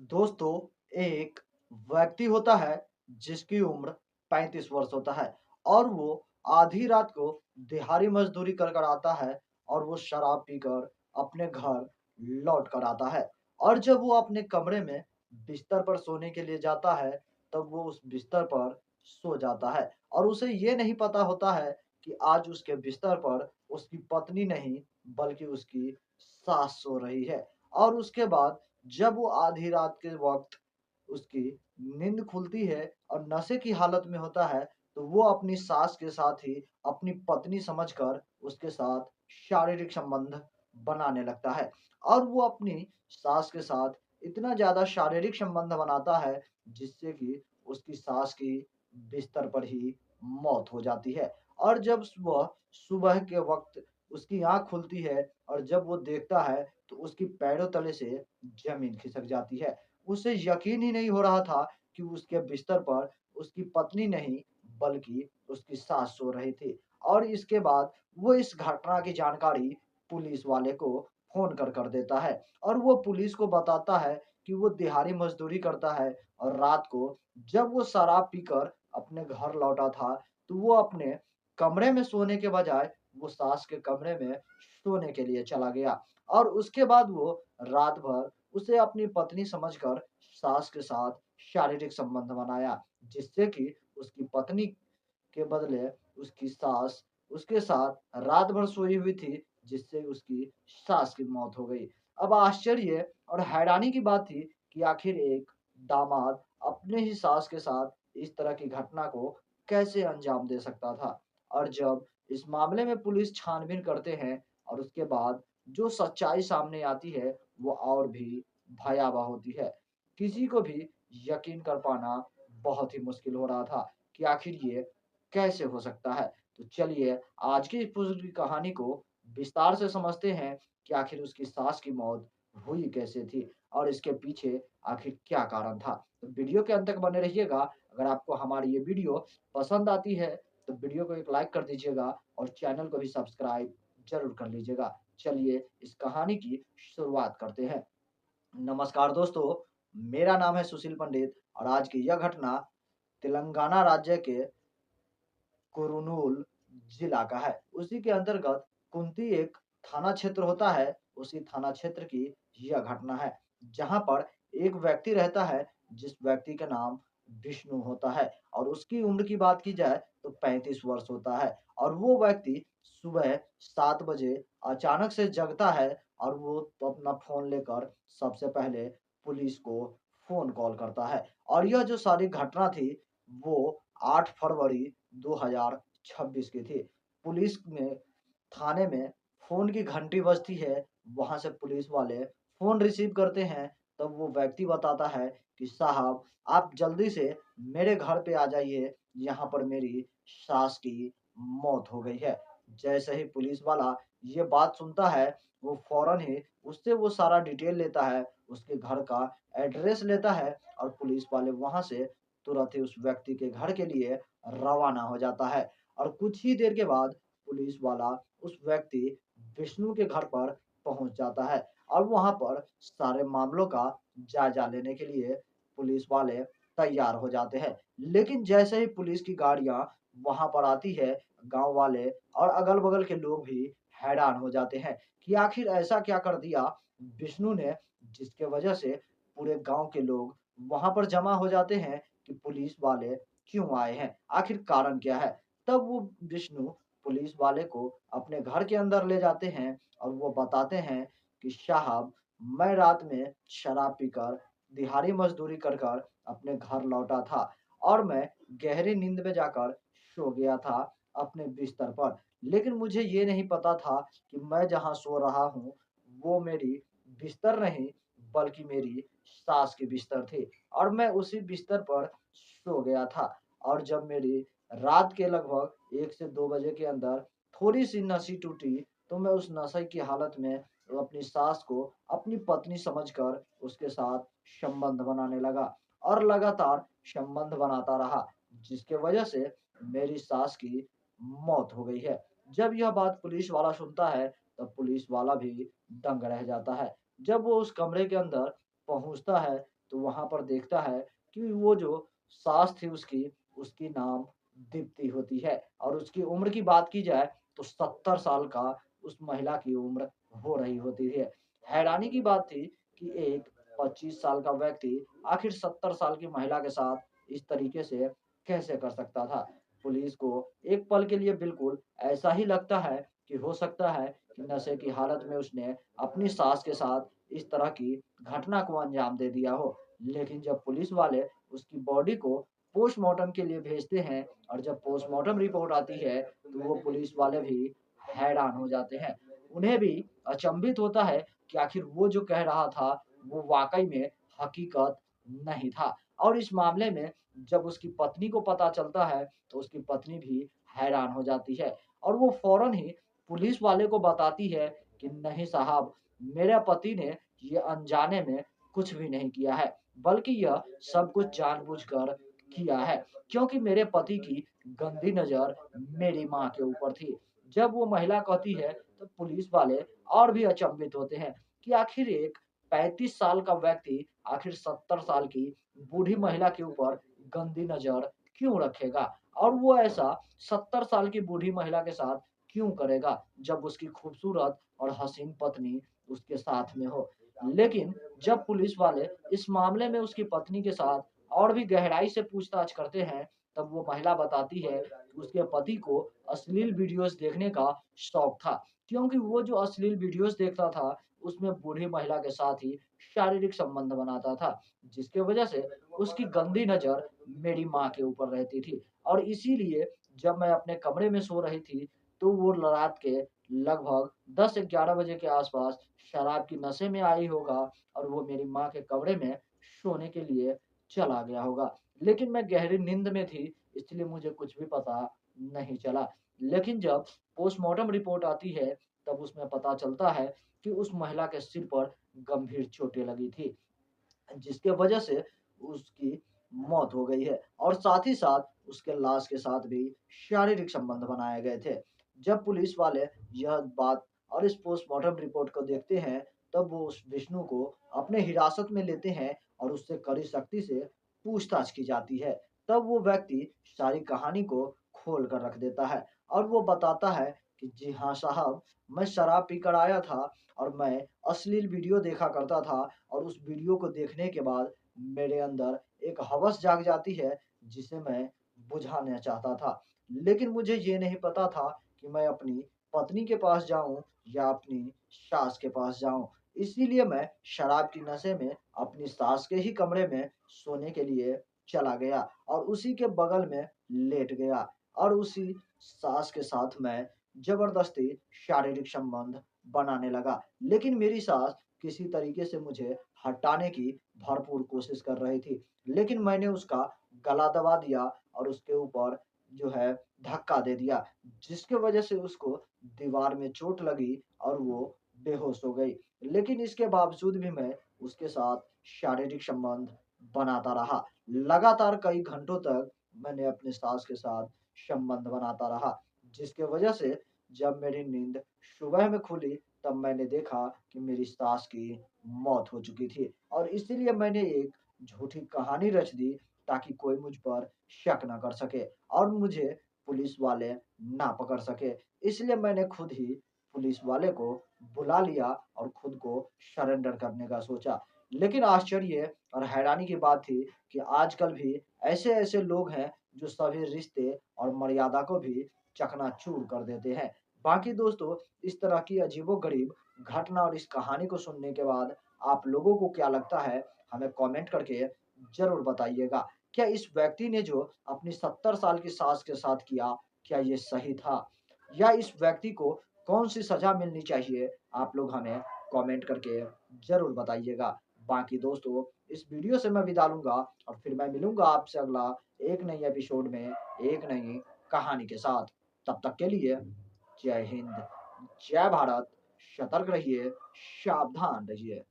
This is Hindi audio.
दोस्तों, एक व्यक्ति होता है जिसकी उम्र 35 वर्ष होता है और वो आधी रात को दिहाड़ी मजदूरी कर कर आता है और वो शराब पीकर अपने घर लौट कर आता है। और जब वो अपने कमरे में बिस्तर पर सोने के लिए जाता है, तब वो उस बिस्तर पर सो जाता है और उसे ये नहीं पता होता है कि आज उसके बिस्तर पर उसकी पत्नी नहीं बल्कि उसकी सास सो रही है। और उसके बाद जब वो आधी रात के वक़्त उसकी नींद खुलती है और नशे की हालत में होता है, तो वो अपनी सास के साथ ही अपनी पत्नी समझकर उसके साथ शारीरिक संबंध बनाने लगता है। और वो अपनी सास के साथ इतना ज़्यादा शारीरिक संबंध बनाता है, जिससे कि उसकी सास की बिस्तर पर ही मौत हो जाती है। और जब सुबह सुबह के वक़्त उसकी आँख खुलती है और जब वो देखता है, तो उसकी पैरों तले से ज़मीन खिसक जाती है। उसे यकीन ही नहीं हो रहा था कि उसके बिस्तर पर उसकी पत्नी नहीं, बल्कि उसकी सास सो रही थी। और इसके बाद वो इस घटना की जानकारी पुलिस वाले को फ़ोन कर देता है और वो पुलिस को बताता है कि वो दिहाड़ी मज़दूरी करता है और रात को जब वो शराब पीकर अपने घर लौटा था, तो वो अपने कमरे में सोने के बजाय वो सास के कमरे में सोने के लिए चला गया। और उसके बाद वो रात भर उसे अपनी पत्नी समझकर सास के साथ शारीरिक संबंध बनाया, जिससे कि उसकी पत्नी के बदले उसकी सास उसके साथ रात भर सोई हुई थी, जिससे उसकी सास की मौत हो गई। अब आश्चर्य और हैरानी की बात थी कि आखिर एक दामाद अपने ही सास के साथ इस तरह की घटना को कैसे अंजाम दे सकता था। और जब इस मामले में पुलिस छानबीन करते हैं और उसके बाद जो सच्चाई सामने आती है, वो और भी भयावह होती है। किसी को भी यकीन कर पाना बहुत ही मुश्किल हो रहा था कि आखिर ये कैसे हो सकता है। तो चलिए आज की इस पूरी कहानी को विस्तार से समझते हैं कि आखिर उसकी सास की मौत हुई कैसे थी और इसके पीछे आखिर क्या कारण था। तो वीडियो के अंत तक बने रहिएगा। अगर आपको हमारी ये वीडियो पसंद आती है, तो वीडियो को एक लाइक कर दीजिएगा और चैनल को भी सब्सक्राइब ज़रूर कर लीजिएगा। चलिए इस कहानी की शुरुआत करते हैं। नमस्कार दोस्तों, मेरा नाम है सुशील पंडित और आज की यह घटना तेलंगाना राज्य के कुरुनूल जिला का है। उसी के अंतर्गत कुंती एक थाना क्षेत्र होता है, उसी थाना क्षेत्र की यह घटना है, जहाँ पर एक व्यक्ति रहता है, जिस व्यक्ति का नाम विष्णु होता है और उसकी उम्र की बात की जाए तो 35 वर्ष होता है। और वो व्यक्ति सुबह 7 बजे अचानक से जगता है और वो तो अपना फ़ोन लेकर सबसे पहले पुलिस को फ़ोन कॉल करता है। और यह जो सारी घटना थी, वो 8 फरवरी 2026 की थी। पुलिस में थाने में फ़ोन की घंटी बजती है, वहाँ से पुलिस वाले फ़ोन रिसीव करते हैं, तब वो व्यक्ति बताता है कि साहब आप जल्दी से मेरे घर पे आ जाइए, यहाँ पर मेरी सास की मौत हो गई है। जैसे ही पुलिस वाला ये बात सुनता है, वो फ़ौरन ही उससे वो सारा डिटेल लेता है, उसके घर का एड्रेस लेता है और पुलिस वाले वहाँ से तुरंत ही उस व्यक्ति के घर के लिए रवाना हो जाता है। और कुछ ही देर के बाद पुलिस वाला उस व्यक्ति विष्णु के घर पर पहुंच जाता है और वहां पर सारे मामलों का जायजा लेने के लिए पुलिस वाले तैयार हो जाते हैं। लेकिन जैसे ही पुलिस की गाड़ियां वहां पर आती है, गांव वाले और अगल-बगल के लोग भी हैरान हो जाते हैं कि आखिर ऐसा क्या कर दिया विष्णु ने, जिसके वजह से पूरे गांव के लोग वहां पर जमा हो जाते हैं कि पुलिस वाले क्यों आए हैं? आखिर कारण क्या है? तब वो विष्णु पुलिस वाले को अपने घर के अंदर ले जाते हैं और वो बताते हैं कि साहब मैं रात में शराब पीकर दिहाड़ी मज़दूरी कर अपने घर लौटा था और मैं गहरी नींद में जाकर सो गया था अपने बिस्तर पर। लेकिन मुझे ये नहीं पता था कि मैं जहाँ सो रहा हूँ, वो मेरी बिस्तर नहीं बल्कि मेरी सास की बिस्तर थी और मैं उसी बिस्तर पर सो गया था। और जब मेरी रात के लगभग 1 से 2 बजे के अंदर थोड़ी-सी नसी टूटी, तो मैं उस नशे की हालत में अपनी सास को अपनी पत्नी समझकर उसके साथ संबंध बनाने लगा और लगातार संबंध बनाता रहा, जिसके वजह से मेरी सास की मौत हो गई है। जब यह बात पुलिस वाला सुनता है, तब पुलिस वाला भी दंग रह जाता है। जब वो उस कमरे के अंदर पहुँचता है, तो वहाँ पर देखता है कि वो जो सास थी उसकी, उसकी नाम दीप्ति होती है और उसकी उम्र की बात की जाए तो 70 साल का उस महिला की उम्र हो रही होती है। हैरानी की बात थी कि एक 25 साल का व्यक्ति आखिर 70 साल की महिला के साथ इस तरीके से कैसे कर सकता था? पुलिस को एक पल के लिए बिल्कुल ऐसा ही लगता है कि हो सकता है कि नशे की हालत में उसने अपनी सास के साथ इस तरह की घटना को अंजाम दे दिया हो। लेकिन जब पुलिस वाले उसकी बॉडी को पोस्टमार्टम के लिए भेजते हैं और जब पोस्टमार्टम रिपोर्ट आती है, तो वो पुलिस वाले भी हैरान हो जाते हैं। उन्हें भी अचंभित होता है कि आखिर वो जो कह रहा था, वो वाक़ई में हकीकत नहीं था। और इस मामले में जब उसकी पत्नी को पता चलता है, तो उसकी पत्नी भी हैरान हो जाती है और वो फ़ौरन ही पुलिस वाले को बताती है कि नहीं साहब, मेरे पति ने ये अनजाने में कुछ भी नहीं किया है, बल्कि यह सब कुछ जानबूझकर किया है, क्योंकि मेरे पति की गंदी नज़र मेरी माँ के ऊपर थी। जब वो महिला कहती है, तो पुलिस वाले और भी अचंभित होते हैं कि आखिर एक 35 साल का व्यक्ति आखिर 70 साल की बूढ़ी महिला के ऊपर गंदी नज़र क्यों रखेगा? और वो ऐसा 70 साल की बूढ़ी महिला के साथ क्यों करेगा, जब उसकी खूबसूरत और हसीन पत्नी उसके साथ में हो। लेकिन जब पुलिस वाले इस मामले में उसकी पत्नी के साथ और भी गहराई से पूछताछ करते हैं, तब वो महिला बताती है कि उसके पति को अश्लील वीडियोज़ देखने का शौक था, क्योंकि वो जो अश्लील वीडियोज़ देखता था, उसमें बूढ़ी महिला के साथ ही शारीरिक संबंध बनाता था, जिसकी वजह से उसकी गंदी नज़र मेरी माँ के ऊपर रहती थी और इसीलिए जब मैं अपने कमरे में सो रही थी, तो वो रात के लगभग 10-11 बजे के आस-पास शराब की नशे में आई होगा और वो मेरी माँ के कमरे में सोने के लिए चला गया होगा। लेकिन मैं गहरी नींद में थी, इसलिए मुझे कुछ भी पता नहीं चला। लेकिन जब पोस्टमार्टम रिपोर्ट आती है, तब उसमें पता चलता है कि उस महिला के सिर पर गंभीर चोटें लगी थी। जिसके वजह से उसकी मौत हो गई है और साथ ही साथ उसके लाश के साथ भी शारीरिक संबंध बनाए गए थे। जब पुलिस वाले यह बात और इस पोस्टमार्टम रिपोर्ट को देखते हैं, तब वो उस विष्णु को अपने हिरासत में लेते हैं और उससे कड़ी सख्ती से पूछताछ की जाती है। तब वो व्यक्ति सारी कहानी को खोल कर रख देता है और वो बताता है कि जी हाँ साहब, मैं शराब पीकर आया था और मैं अश्लील वीडियो देखा करता था और उस वीडियो को देखने के बाद मेरे अंदर एक हवस जाग जाती है, जिसे मैं बुझाना चाहता था। लेकिन मुझे ये नहीं पता था कि मैं अपनी पत्नी के पास जाऊँ या अपनी सास के पास जाऊँ। इसीलिए मैं शराब की नशे में अपनी सास के ही कमरे में सोने के लिए चला गया और उसी के बगल में लेट गया और उसी सास के साथ मैं ज़बरदस्ती शारीरिक संबंध बनाने लगा। लेकिन मेरी सास किसी तरीके से मुझे हटाने की भरपूर कोशिश कर रही थी। लेकिन मैंने उसका गला दबा दिया और उसके ऊपर जो है धक्का दे दिया, जिसकी वज़ह से उसको दीवार में चोट लगी और वो बेहोश हो गई। लेकिन इसके बावजूद भी मैं उसके साथ शारीरिक संबंध बनाता रहा। लगातार कई घंटों तक मैंने अपनी सास के साथ संबंध बनाता रहा, जिसकी वज़ह से जब मेरी नींद सुबह में खुली, तब मैंने देखा कि मेरी सास की मौत हो चुकी थी और इसीलिए मैंने एक झूठी कहानी रच दी ताकि कोई मुझ पर शक ना कर सके और मुझे पुलिस वाले ना पकड़ सके। इसलिए मैंने खुद ही पुलिस वाले को बुला लिया और खुद को सरेंडर करने का सोचा। लेकिन आश्चर्य और हैरानी की बात थी कि आजकल भी ऐसे-ऐसे लोग हैं जो सभी रिश्ते और मर्यादा को भी चकनाचूर कर देते हैं। बाकी दोस्तों, इस तरह की अजीबो-गरीब घटना और इस कहानी को सुनने के बाद आप लोगों को क्या लगता है, हमें कमेंट करके ज़रूर बताइएगा। क्या इस व्यक्ति ने जो अपनी 70 साल की सास के साथ किया, क्या ये सही था? या इस व्यक्ति को कौन-सी सज़ा मिलनी चाहिए? आप लोग हमें कमेंट करके ज़रूर बताइएगा। बाकी दोस्तों, इस वीडियो से मैं विदा लूँगा और फिर मैं मिलूँगा आपसे अगला एक नई एपिसोड में, एक नई कहानी के साथ। तब तक के लिए जय हिंद, जय भारत, सतर्क रहिए, सावधान रहिए।